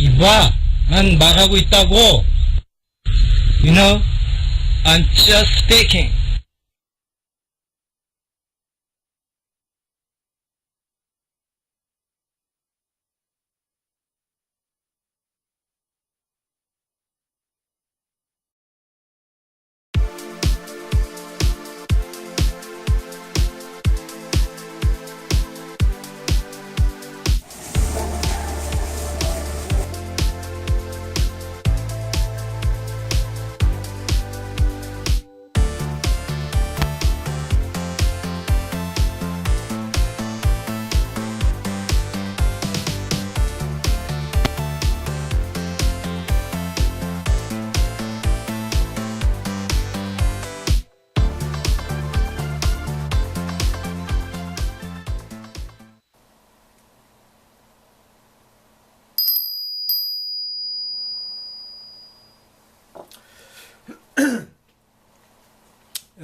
이봐, 난 말하고 있다고. You know, I'm just speaking.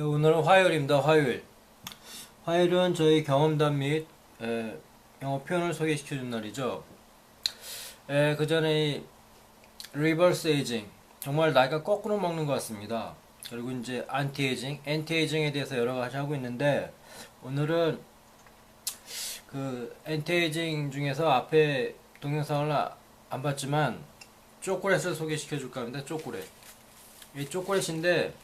오늘은 화요일입니다. 화요일은 저희 경험담 및 영어 표현을 소개시켜준 날이죠. 그 전에 리버스 에이징, 정말 나이가 거꾸로 먹는 것 같습니다. 그리고 이제 엔티에이징에 대해서 여러 가지 하고 있는데, 오늘은 그 엔티에이징 중에서 앞에 동영상을 안 봤지만 초콜릿을 소개시켜 줄까 합니다. 이 초콜릿인데,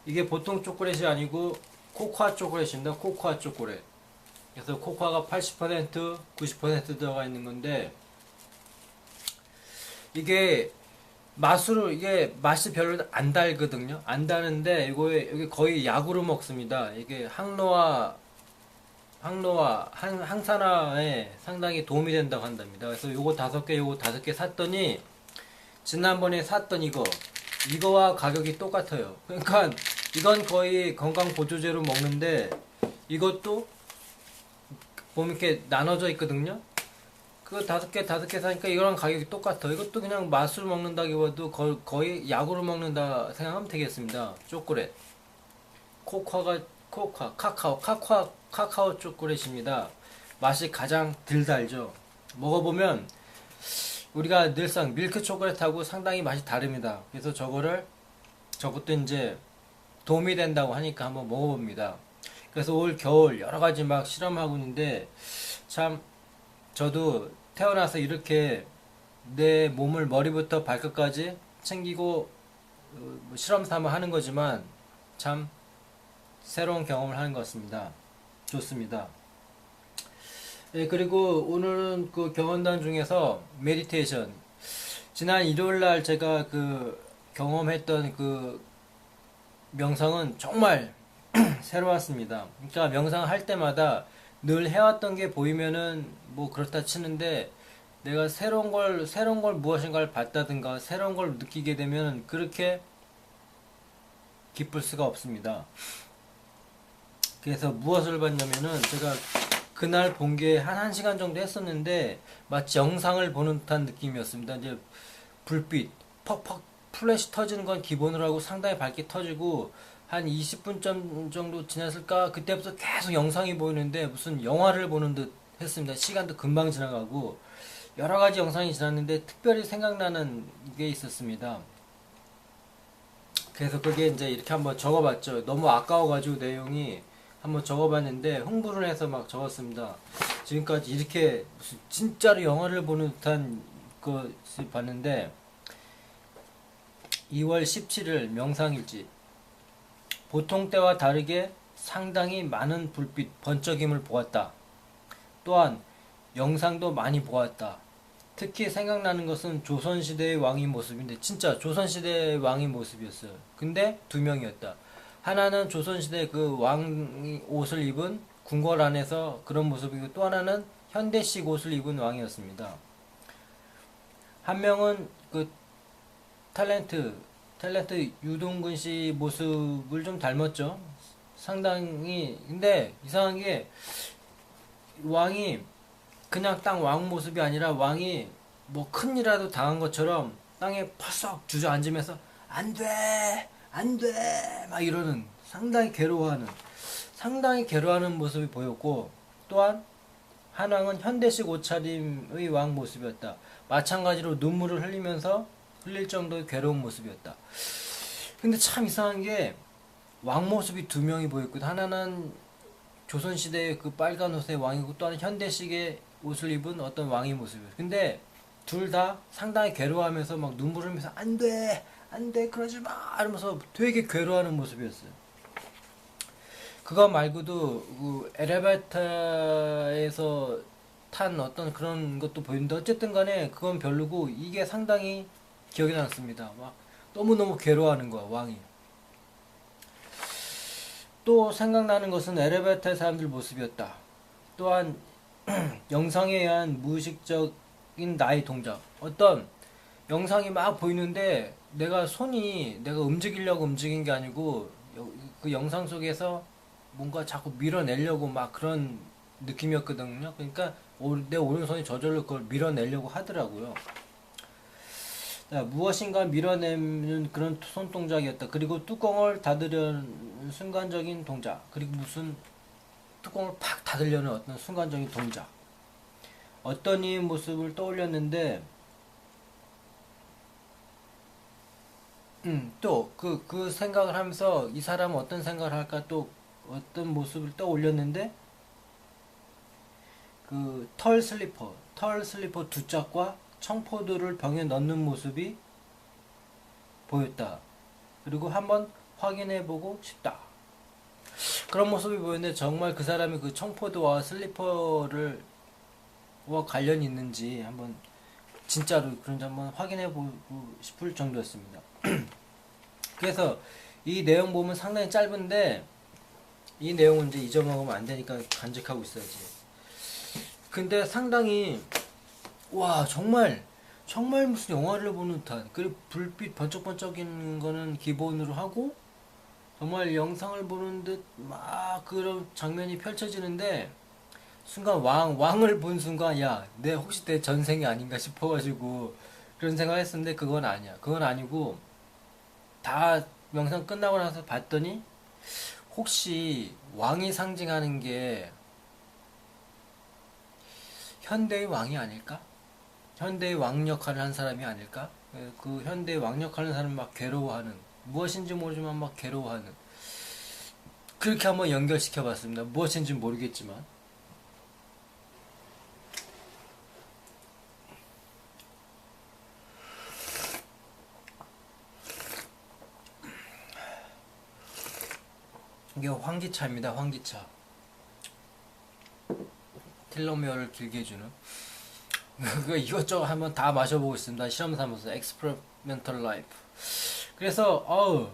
이게 보통 초콜릿이 아니고 코코아 초콜릿입니다. 코코아 초콜릿. 그래서 코코아가 80%, 90% 들어가 있는 건데, 이게 맛이 별로 안 달거든요. 안 다는데 이게 거의 약으로 먹습니다. 이게 항산화에 상당히 도움이 된다고 한답니다. 그래서 요거 5개 샀더니, 지난번에 샀던 이거와 가격이 똑같아요. 그러니까 이건 거의 건강 보조제로 먹는데, 이것도 보면 이렇게 나눠져 있거든요. 그 5개 사니까 이거랑 가격이 똑같아. 이것도 그냥 맛으로 먹는다기보다도 거의 약으로 먹는다 생각하면 되겠습니다. 초콜릿. 카카오 초콜릿입니다. 맛이 가장 덜 달죠. 먹어보면 우리가 늘상 밀크 초콜릿하고 상당히 맛이 다릅니다. 그래서 저것도 이제 도움이 된다고 하니까 한번 먹어봅니다. 그래서 올 겨울 여러 가지 막 실험하고 있는데, 참 저도 태어나서 이렇게 내 몸을 머리부터 발끝까지 챙기고 실험 삼아 하는 거지만, 참 새로운 경험을 하는 것 같습니다. 좋습니다. 그리고 오늘은 그 경험담 중에서 메디테이션, 지난 일요일날 제가 그 경험했던 그 명상은 정말 새로웠습니다. 그러니까 명상할 때마다 늘 해왔던 게 보이면은 뭐 그렇다 치는데, 내가 새로운 걸 무엇인가를 봤다든가 새로운 걸 느끼게 되면 그렇게 기쁠 수가 없습니다. 그래서 무엇을 봤냐면은, 제가 그날 본 게 한 1시간 정도 했었는데 마치 영상을 보는 듯한 느낌이었습니다. 이제 불빛 퍽퍽 플래시 터지는 건 기본으로 하고 상당히 밝게 터지고, 한 20분 정도 지났을까, 그때부터 계속 영상이 보이는데 무슨 영화를 보는 듯 했습니다. 시간도 금방 지나가고 여러 가지 영상이 지났는데 특별히 생각나는 게 있었습니다. 그래서 그게 이제 이렇게 한번 적어봤죠. 너무 아까워가지고 내용이 한번 적어봤는데 흥분을 해서 막 적었습니다. 지금까지 이렇게 무슨 진짜로 영화를 보는 듯한 것을 봤는데, 2월 17일 명상일지. 보통 때와 다르게 상당히 많은 불빛 번쩍임을 보았다. 또한 영상도 많이 보았다. 특히 생각나는 것은 조선시대의 왕의 모습인데, 진짜 조선시대의 왕의 모습이었어요. 근데 2명이었다. 하나는 조선시대 그 왕 옷을 입은 궁궐 안에서 그런 모습이고, 또 하나는 현대식 옷을 입은 왕이었습니다. 한 명은 그 탤런트 유동근 씨 모습을 좀 닮았죠. 상당히. 근데 이상한 게, 왕이 그냥 딱 왕 모습이 아니라, 왕이 뭐 큰일이라도 당한 것처럼 땅에 퍼석 주저앉으면서 안돼 막 이러는, 상당히 괴로워하는 모습이 보였고, 또한 한왕은 현대식 옷차림의 왕 모습이었다. 마찬가지로 눈물을 흘리면서 흘릴 정도의 괴로운 모습이었다. 근데 참 이상한 게 왕 모습이 두 명이 보였거든. 하나는 조선시대의 그 빨간 옷의 왕이고 또 하나는 현대식의 옷을 입은 어떤 왕의 모습이었어. 근데 둘 다 상당히 괴로워하면서 막 눈물 흘리면서 안 돼! 안 돼! 그러지 마! 이러면서 되게 괴로워하는 모습이었어요. 그거 말고도 그 엘리베이터에서 탄 어떤 그런 것도 보이는데 어쨌든 간에 그건 별로고 이게 상당히 기억에 남습니다. 막 너무너무 괴로워하는 거야, 왕이. 또 생각나는 것은 엘리베이터의 사람들 모습이었다. 또한 영상에 의한 무의식적인 나의 동작. 어떤 영상이 막 보이는데 내가 움직이려고 움직인 게 아니고 그 영상 속에서 뭔가 자꾸 밀어내려고 막 그런 느낌이었거든요. 그러니까 내 오른손이 저절로 그걸 밀어내려고 하더라고요. 자, 무엇인가 밀어내는 그런 손동작이었다. 그리고 뚜껑을 닫으려는 순간적인 동작. 그리고 무슨 뚜껑을 팍 닫으려는 어떤 순간적인 동작. 어떤 이의 모습을 떠올렸는데, 또, 그 생각을 하면서 이 사람은 어떤 생각을 할까 또 어떤 모습을 떠올렸는데, 그 털 슬리퍼 두 짝과 청포도를 병에 넣는 모습이 보였다. 그리고 한번 확인해보고 싶다. 그런 모습이 보였는데 정말 그 사람이 그 청포도와 슬리퍼를 와 관련이 있는지 한번 진짜로 그런지 한번 확인해보고 싶을 정도였습니다. 그래서 이 내용 보면 상당히 짧은데 이 내용은 이제 잊어먹으면 안 되니까 간직하고 있어야지. 근데 상당히 와 정말 무슨 영화를 보는 듯한 그리고 불빛 번쩍번쩍이는 거는 기본으로 하고 정말 영상을 보는 듯 막 그런 장면이 펼쳐지는데 순간 왕을 본 순간 야 내 혹시 내 전생이 아닌가 싶어가지고 그런 생각을 했었는데 그건 아니야. 그건 아니고 다 영상 끝나고 나서 봤더니 혹시 왕이 상징하는 게 현대의 왕이 아닐까? 현대의 왕 역할을 한 사람이 아닐까? 그 현대의 왕 역할을 하는 사람이 막 괴로워하는 무엇인지 모르지만 막 괴로워하는 그렇게 한번 연결시켜 봤습니다. 무엇인지 모르겠지만 이게 환기차입니다. 환기차 텔로미어를 길게 해주는 그거 이것저것 한번 다 마셔보고 있습니다. 실험 삼아서 experimental life. 그래서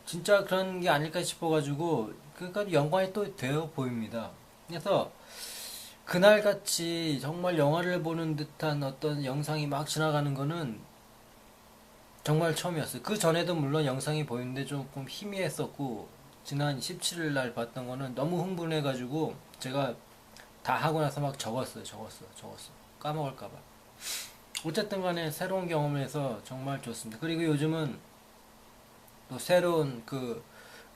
진짜 그런 게 아닐까 싶어가지고 그러니까 연관이 또 되어 보입니다. 그래서 그날같이 정말 영화를 보는 듯한 어떤 영상이 막 지나가는 거는 정말 처음이었어요. 그 전에도 물론 영상이 보이는데 조금 희미했었고 지난 17일 날 봤던 거는 너무 흥분해가지고 제가 다 하고 나서 막 적었어. 까먹을까봐. 어쨌든 간에 새로운 경험을 해서 정말 좋습니다. 그리고 요즘은 또 새로운 그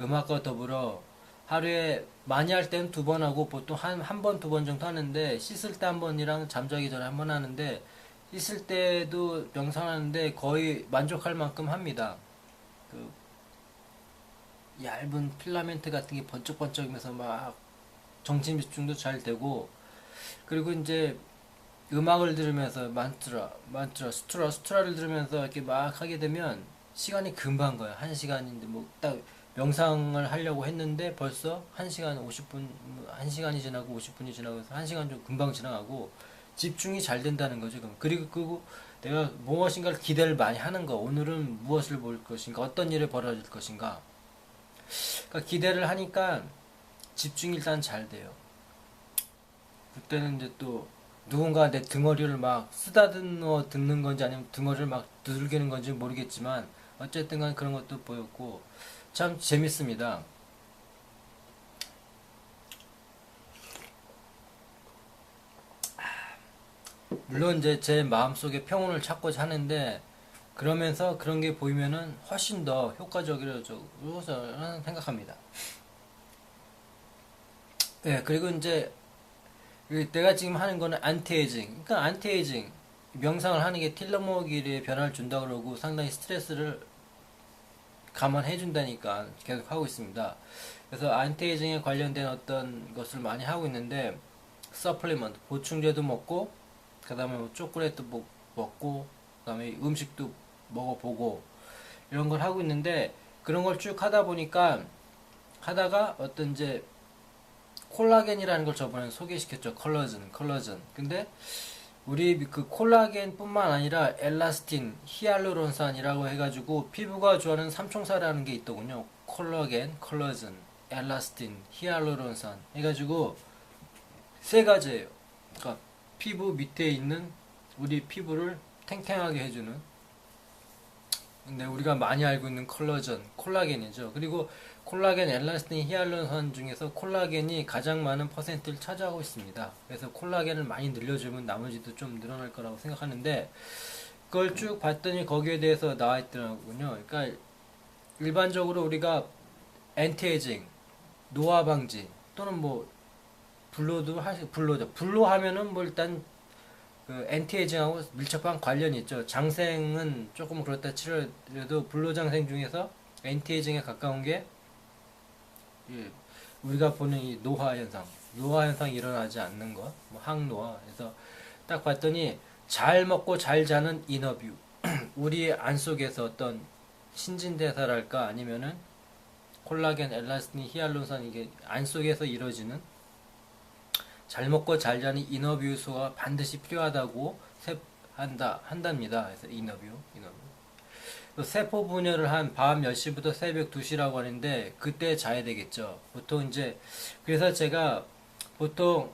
음악과 더불어 하루에 많이 할 때는 두 번 하고 보통 한 번, 두 번 정도 하는데 씻을 때 한 번이랑 잠자기 전에 한 번 하는데 씻을 때도 명상하는데 거의 만족할 만큼 합니다. 그 얇은 필라멘트 같은 게 번쩍번쩍이면서 막 정신 집중도 잘 되고 그리고 이제 음악을 들으면서 스트라를 들으면서 이렇게 막 하게 되면 시간이 금방 가요. 1시간인데 뭐 딱 명상을 하려고 했는데 벌써 1시간 50분, 1시간이 지나고 50분이 지나고 해서 1시간 좀 금방 지나가고 집중이 잘 된다는 거죠. 그리고 내가 무엇인가를 기대를 많이 하는 거. 오늘은 무엇을 볼 것인가? 어떤 일이 벌어질 것인가? 그러니까 기대를 하니까 집중이 일단 잘 돼요. 그때는 이제 또 누군가 내 등어리를 막 쓰다듬어 듣는 건지 아니면 등어리를 막 두들기는 건지 모르겠지만 어쨌든 간 그런 것도 보였고 참 재밌습니다. 물론 이제 제 마음속에 평온을 찾고자 하는데 그러면서 그런 게 보이면은 훨씬 더 효과적이라고 저는 생각합니다. 네, 그리고 이제 내가 지금 하는 거는 안티에이징. 그러니까 안티에이징. 명상을 하는 게 텔레모길에 변화를 준다 그러고 상당히 스트레스를 감안해 준다니까 계속 하고 있습니다. 그래서 안티에이징에 관련된 어떤 것을 많이 하고 있는데 서플리먼트 보충제도 먹고 그다음에 뭐 초콜릿도 먹고 그다음에 음식도 먹어보고 이런 걸 하고 있는데 그런 걸 쭉 하다 보니까 하다가 어떤 이제 콜라겐이라는 걸 저번에 소개시켰죠. 컬러전. 근데 우리 그 콜라겐뿐만 아니라 엘라스틴, 히알루론산이라고 해가지고 피부가 좋아하는 삼총사라는 게 있더군요. 콜라겐, 컬러전, 엘라스틴, 히알루론산 해가지고 세 가지예요. 그러니까 피부 밑에 있는 우리 피부를 탱탱하게 해주는. 근데 우리가 많이 알고 있는 콜라겐이죠. 그리고 콜라겐, 엘라스틴, 히알루론산 중에서 콜라겐이 가장 많은 퍼센트를 차지하고 있습니다. 그래서 콜라겐을 많이 늘려주면 나머지도 좀 늘어날 거라고 생각하는데 그걸 쭉 봤더니 거기에 대해서 나와 있더라고요. 그러니까 일반적으로 우리가 엔티에이징, 노화 방지 또는 뭐 블로 하면은 뭐 일단 그 엔티에이징하고 밀접한 관련이 있죠. 장생은 조금 그렇다 치더라도 블루 장생 중에서 엔티에이징에 가까운 게 우리가 보는 이 노화 현상이 일어나지 않는 것, 뭐 항노화. 그래서 딱 봤더니 잘 먹고 잘 자는 이너뷰, 우리 안 속에서 어떤 신진대사랄까 아니면은 콜라겐, 엘라스틴, 히알루론산 이게 안 속에서 이루어지는 잘 먹고 잘 자는 이너뷰 요소가 반드시 필요하다고 한답니다. 그래서 이너뷰. 세포 분열을 한 밤 10시부터 새벽 2시라고 하는데 그때 자야 되겠죠. 보통 이제 그래서 제가 보통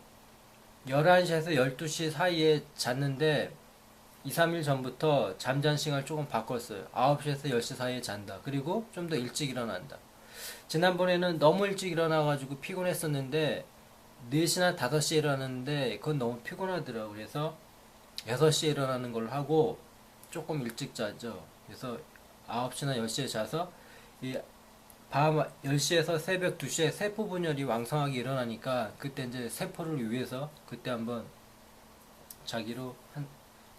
11시에서 12시 사이에 잤는데 2, 3일 전부터 잠잔 시간을 조금 바꿨어요. 9시에서 10시 사이에 잔다. 그리고 좀 더 일찍 일어난다. 지난번에는 너무 일찍 일어나가지고 피곤했었는데 4시나 5시에 일어났는데 그건 너무 피곤하더라고요. 그래서 6시에 일어나는 걸 하고 조금 일찍 자죠. 그래서 9시나 10시에 자서 이 밤 10시에서 새벽 2시에 세포 분열이 왕성하게 일어나니까 그때 이제 세포를 위해서 그때 한번 자기로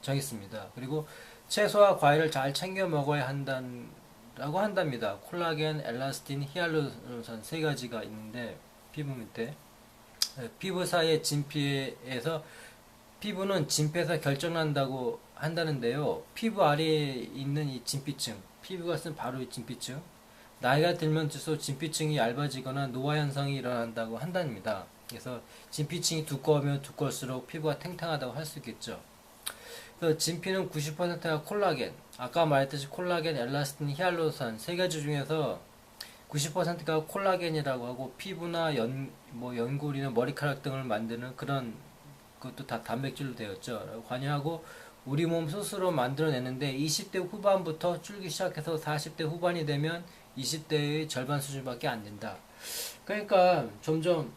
정했습니다. 그리고 채소와 과일을 잘 챙겨 먹어야 한다고 한답니다. 콜라겐, 엘라스틴, 히알루론산 세 가지가 있는데 피부 밑에 피부 사이의 진피에서 피부는 진피에서 결정난다고 한다는데요. 피부 아래에 있는 이 진피층, 피부가 쓴 바로 이 진피층, 나이가 들면 들수록 진피층이 얇아지거나 노화 현상이 일어난다고 한답니다. 그래서 진피층이 두꺼우면 두꺼울수록 피부가 탱탱하다고 할 수 있겠죠. 그래서 진피는 90%가 콜라겐, 아까 말했듯이 콜라겐, 엘라스틴, 히알루론산 세 가지 중에서 90%가 콜라겐이라고 하고 피부나 연골이나 머리카락 등을 만드는 그런 것도 다 단백질로 되었죠. 관여하고 우리 몸 스스로 만들어내는데 20대 후반부터 줄기 시작해서 40대 후반이 되면 20대의 절반 수준밖에 안 된다. 그러니까 점점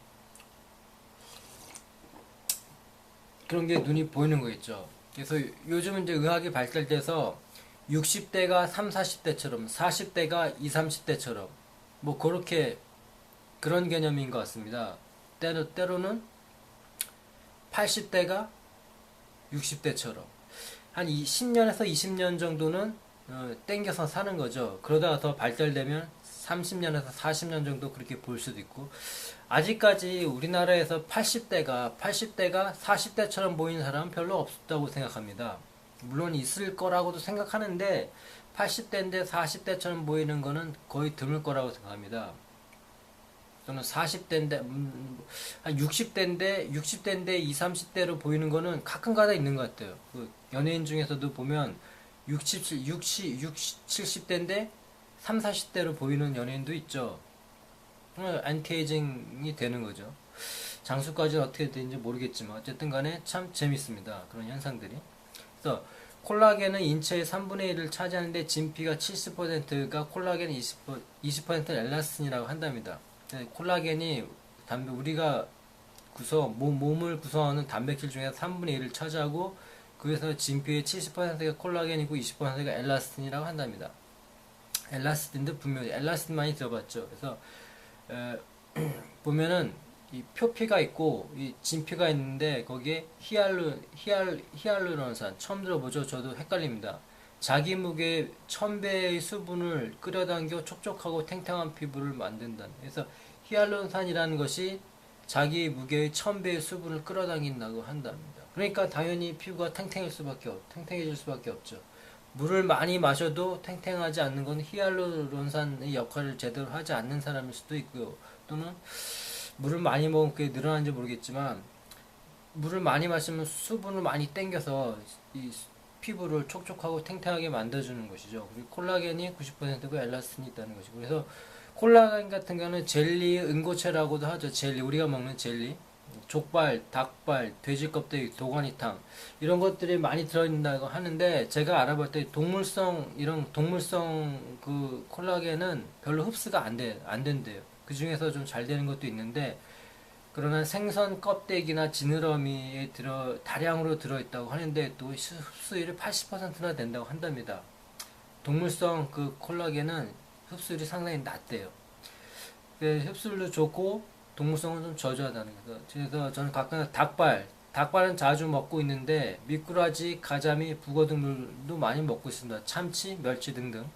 그런 게 눈이 보이는 거겠죠. 그래서 요즘은 이제 의학이 발달돼서 60대가 3, 40대처럼 40대가 2, 30대처럼 뭐 그렇게 그런 개념인 것 같습니다. 때로는 80대가 60대처럼 한 10년에서 20년 정도는 땡겨서 사는 거죠. 그러다가 더 발달되면 30년에서 40년 정도 그렇게 볼 수도 있고 아직까지 우리나라에서 80대가 40대처럼 보이는 사람은 별로 없다고 생각합니다. 물론 있을 거라고도 생각하는데 80대인데 40대처럼 보이는 거는 거의 드물 거라고 생각합니다. 저는 40대인데 한 60대인데 20, 30대로 보이는 거는 가끔가다 있는 것 같아요. 그 연예인 중에서도 보면 70대인데 3, 40대로 보이는 연예인도 있죠. 안티에이징이 되는 거죠. 장수까지는 어떻게 되는지 모르겠지만 어쨌든 간에 참 재밌습니다. 그런 현상들이. 그래서 콜라겐은 인체의 3분의 1을 차지하는데 진피가 70%가 콜라겐 20%는 엘라스틴이라고 한답니다. 콜라겐이 우리가 몸을 구성하는 단백질 중에 3분의 1을 차지하고 그래서 진피의 70%가 콜라겐이고 20%가 엘라스틴이라고 한답니다. 엘라스틴도 분명히 엘라스틴 많이 들어봤죠. 그래서 보면은 이 표피가 있고 이 진피가 있는데 거기에 히알루론산 처음 들어보죠? 저도 헷갈립니다. 자기 무게 1000배의 수분을 끌어당겨 촉촉하고 탱탱한 피부를 만든다. 그래서 히알루론산이라는 것이 자기 무게의 1000배의 수분을 끌어당긴다고 한답니다. 그러니까 당연히 피부가 탱탱해질 수밖에 없죠. 물을 많이 마셔도 탱탱하지 않는 건 히알루론산의 역할을 제대로 하지 않는 사람일 수도 있고요. 또는 물을 많이 먹으면 그게 늘어나는지 모르겠지만 물을 많이 마시면 수분을 많이 땡겨서 이 피부를 촉촉하고 탱탱하게 만들어주는 것이죠. 그리고 콜라겐이 90%고 엘라스틴이 있다는 것이고, 그래서 콜라겐 같은 경우는 젤리 응고체라고도 하죠. 젤리, 우리가 먹는 젤리, 족발, 닭발, 돼지 껍데기, 도가니탕 이런 것들이 많이 들어있다고 하는데, 제가 알아볼 때 이런 동물성 그 콜라겐은 별로 흡수가 안 된대요. 그 중에서 좀 잘 되는 것도 있는데, 그러나 생선 껍데기나 지느러미에 다량으로 들어있다고 하는데 또 흡수율이 80%나 된다고 한답니다. 동물성 그 콜라겐은 흡수율이 상당히 낮대요. 흡수율도 좋고 동물성은 좀 저조하다는 거죠. 그래서 저는 가끔 닭발은 자주 먹고 있는데 미꾸라지, 가자미, 북어 등들도 많이 먹고 있습니다. 참치, 멸치 등등.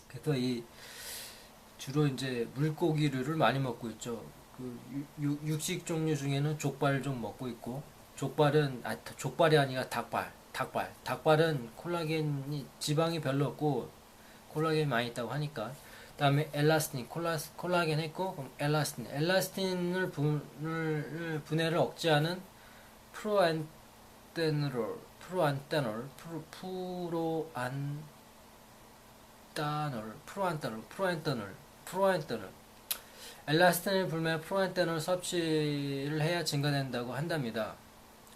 그래서 주로 이제 물고기류를 많이 먹고 있죠. 그 육식 종류 중에는 족발을 좀 먹고 있고, 족발이 아니라 닭발은 콜라겐이 지방이 별로 없고 콜라겐이 많이 있다고 하니까. 그다음에 엘라스틴, 콜라겐 했고, 그럼 엘라스틴을 분해를 억제하는 프로안테놀. 엘라스틴을 불면 프로안테놀 섭취를 해야 증가된다고 한답니다.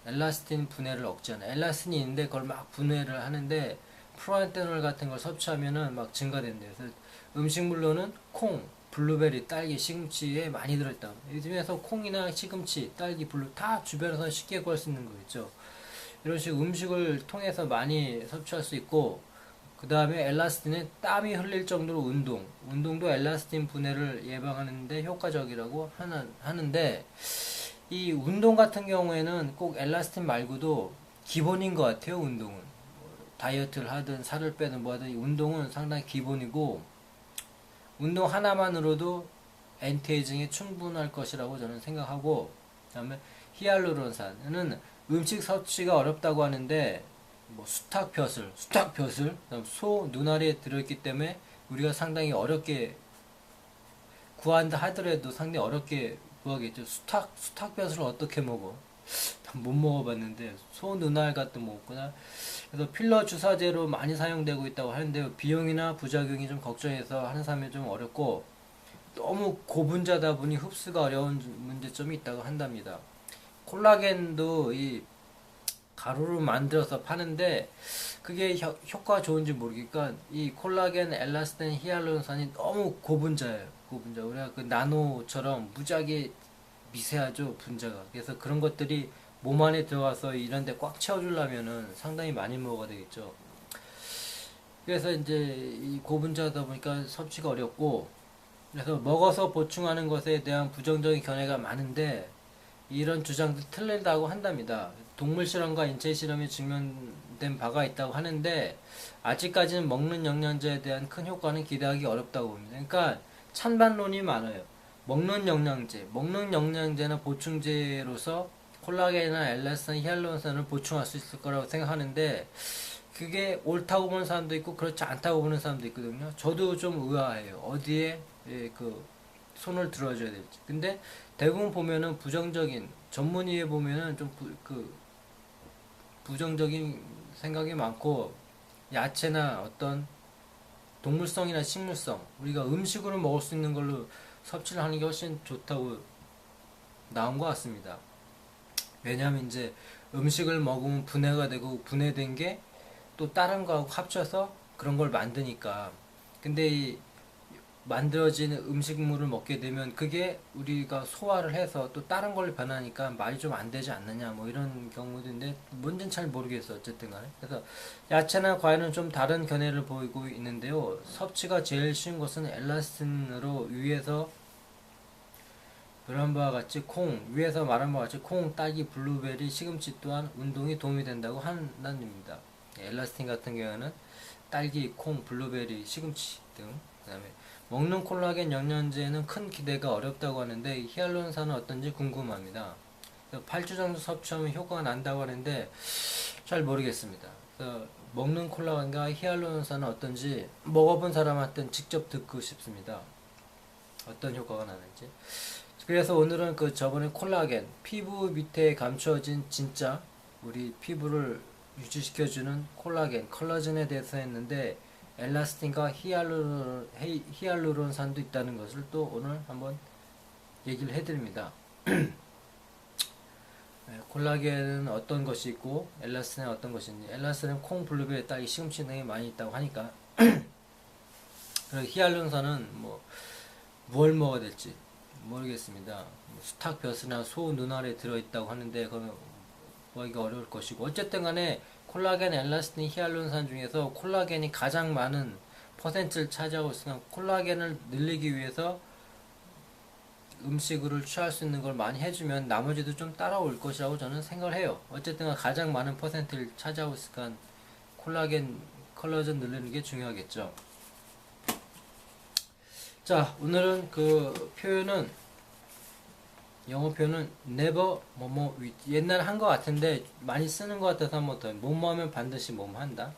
엘라스틴 분해를 억제하는, 엘라스틴이 있는데 그걸 막 분해를 하는데 프로안테놀 같은 걸 섭취하면은 막 증가된대요. 그래서 음식물로는 콩, 블루베리, 딸기, 시금치에 많이 들어있다. 이 중에서 콩이나 시금치, 딸기, 블루 다 주변에서 쉽게 구할 수 있는 거 있죠. 이런 식으로 음식을 통해서 많이 섭취할 수 있고, 그 다음에 엘라스틴은 땀이 흘릴 정도로 운동도 엘라스틴 분해를 예방하는데 효과적이라고 하는데, 이 운동 같은 경우에는 꼭 엘라스틴 말고도 기본인 것 같아요. 운동은 다이어트를 하든 살을 빼든 뭐 하든 운동은 상당히 기본이고, 운동 하나만으로도 엔티에이징에 충분할 것이라고 저는 생각하고, 그 다음에 히알루론산은 음식 섭취가 어렵다고 하는데, 뭐 수탉 벼슬, 소 눈알에 들어있기 때문에 우리가 상당히 어렵게 구한다 하더라도 상당히 어렵게 구하겠죠. 수탉 벼슬을 어떻게 먹어? 못 먹어봤는데 소 눈알 같은 거 먹구나. 그래서 필러 주사제로 많이 사용되고 있다고 하는데 비용이나 부작용이 좀 걱정해서 하는 사람이 좀 어렵고, 너무 고분자다 보니 흡수가 어려운 문제점이 있다고 한답니다. 콜라겐도 이 가루로 만들어서 파는데 그게 효과가 좋은지 모르니까 이 콜라겐, 엘라스틴, 히알루론산이 너무 고분자예요. 우리가 그 나노처럼 무지하게 미세하죠, 분자가. 그래서 그런 것들이 몸 안에 들어가서 이런 데 꽉 채워주려면은 상당히 많이 먹어야 되겠죠. 그래서 이제 이 고분자다 보니까 섭취가 어렵고, 그래서 먹어서 보충하는 것에 대한 부정적인 견해가 많은데 이런 주장도 틀리다고 한답니다. 동물 실험과 인체 실험이 증명된 바가 있다고 하는데 아직까지는 먹는 영양제에 대한 큰 효과는 기대하기 어렵다고 봅니다. 그러니까 찬반론이 많아요. 먹는 영양제나 보충제로서 콜라겐이나 엘라스틴, 히알루론산을 보충할 수 있을 거라고 생각하는데, 그게 옳다고 보는 사람도 있고 그렇지 않다고 보는 사람도 있거든요. 저도 좀 의아해요. 어디에 그 손을 들어줘야 될지. 근데 대부분 보면은 전문의에 보면은 좀 부정적인 생각이 많고, 야채나 어떤 동물성이나 식물성, 우리가 음식으로 먹을 수 있는 걸로 섭취를 하는 게 훨씬 좋다고 나온 것 같습니다. 왜냐하면 이제 음식을 먹으면 분해가 되고, 분해된 게 또 다른 거하고 합쳐서 그런 걸 만드니까. 근데 이 만들어진 음식물을 먹게 되면 그게 우리가 소화를 해서 또 다른 걸로 변하니까 말이 좀 안 되지 않느냐, 뭐 이런 경우도 있는데 뭔지는 잘 모르겠어. 어쨌든 간에. 그래서 야채나 과일은 좀 다른 견해를 보이고 있는데요. 섭취가 제일 쉬운 것은 엘라스틴으로 위에서 그런 바와 같이 위에서 말한 바와 같이 딸기, 블루베리, 시금치 또한 운동에 도움이 된다고 한답니다. 엘라스틴 같은 경우는 딸기, 블루베리, 시금치 등. 그다음에 먹는 콜라겐 영양제는 큰 기대가 어렵다고 하는데 히알루론산은 어떤지 궁금합니다. 8주 정도 섭취하면 효과가 난다고 하는데 잘 모르겠습니다. 먹는 콜라겐과 히알루론산은 어떤지 먹어본 사람한테는 직접 듣고 싶습니다. 어떤 효과가 나는지. 그래서 오늘은 저번에 콜라겐, 피부 밑에 감추어진 진짜 우리 피부를 유지시켜주는 콜라겐, 컬러겐에 대해서 했는데 엘라스틴과 히알루론산도 있다는 것을 또 오늘 한번 얘기를 해드립니다. 콜라겐은 어떤 것이 있고 엘라스틴은 어떤 것인지. 엘라스틴은 블루베리, 딸기, 시금치 등이 많이 있다고 하니까 그리고 히알루론산은 뭘 먹어야 될지 모르겠습니다. 수탉 벼슬이나 소 눈알에 들어있다고 하는데 그건 구하기가 어려울 것이고, 어쨌든 간에 콜라겐, 엘라스틴, 히알루론산 중에서 콜라겐이 가장 많은 퍼센트를 차지하고 있으니까 콜라겐을 늘리기 위해서 음식을 취할 수 있는 걸 많이 해주면 나머지도 좀 따라올 것이라고 저는 생각을 해요. 어쨌든 가장 많은 퍼센트를 차지하고 있으니까 콜라겐, 컬러전 늘리는 게 중요하겠죠. 자, 오늘은 표현은 영어 표현은 never with. 옛날에 한 것 같은데 많이 쓰는 것 같아서 한번 더. 뭐하면 반드시 한다.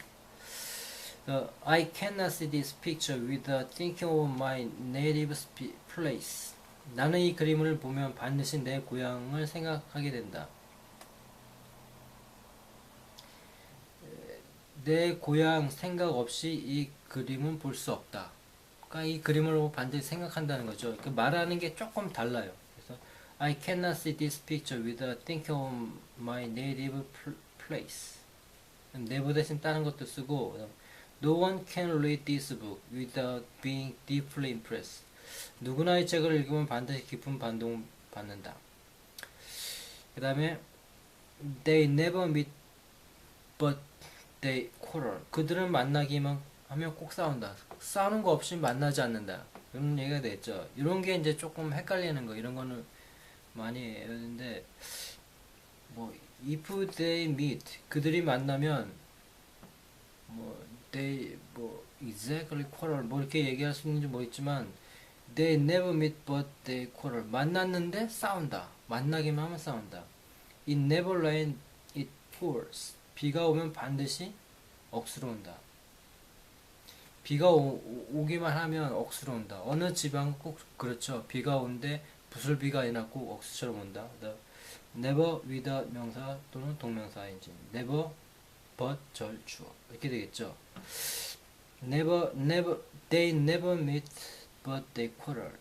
I cannot see this picture without thinking of my native place. 나는 이 그림을 보면 반드시 내 고향을 생각하게 된다. 내 고향 생각 없이 이 그림은 볼 수 없다. 그러니까 이 그림을 반드시 생각한다는 거죠. 말하는 게 조금 달라요. 그래서 I cannot see this picture without thinking of my native place. never 대신 다른 것도 쓰고, No one can read this book without being deeply impressed. 누구나 이 책을 읽으면 반드시 깊은 반동 받는다. 그 다음에 They never meet but they quarrel. 그들은 만나기만 하면 꼭 싸운다. 싸우는 거 없이 만나지 않는다. 그런 얘기가 됐죠. 이런 게 이제 조금 헷갈리는 거. 이런 거는 많이 했는데, if they meet, 그들이 만나면, they, exactly quarrel, 이렇게 얘기할 수 있는지 모르겠지만, they never meet but they quarrel. 만났는데 싸운다. 만나기만 하면 싸운다. It never rains, it pours. 비가 오면 반드시 억수로 온다. 비가 오기만 하면 억수로 온다. 어느 지방 꼭 그렇죠. 비가 오는데 부슬비가 일어나고 억수처럼 온다. never without 명사 또는 동명사인지. never but 절 주어. 이렇게 되겠죠. they never meet but they quarrel.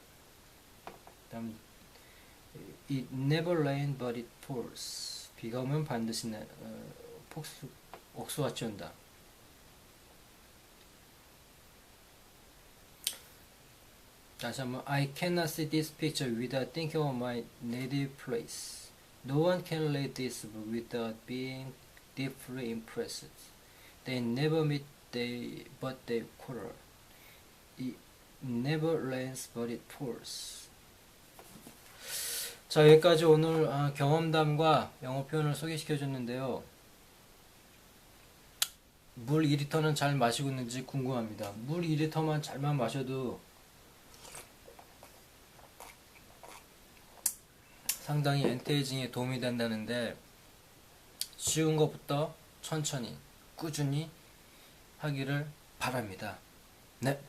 다음, it never rains but it pours. 비가 오면 반드시 억수같이 온다. 다시 한번. I cannot see this picture without thinking of my native place. No one can read this book without being deeply impressed. They never meet but they quarrel. It never rains but it pours. 자, 여기까지 오늘 경험담과 영어 표현을 소개시켜 줬는데요. 물 2리터는 잘 마시고 있는지 궁금합니다. 물 2리터만 잘만 마셔도 상당히 엔티에이징에 도움이 된다는데, 쉬운 것부터 천천히 꾸준히 하기를 바랍니다. 네.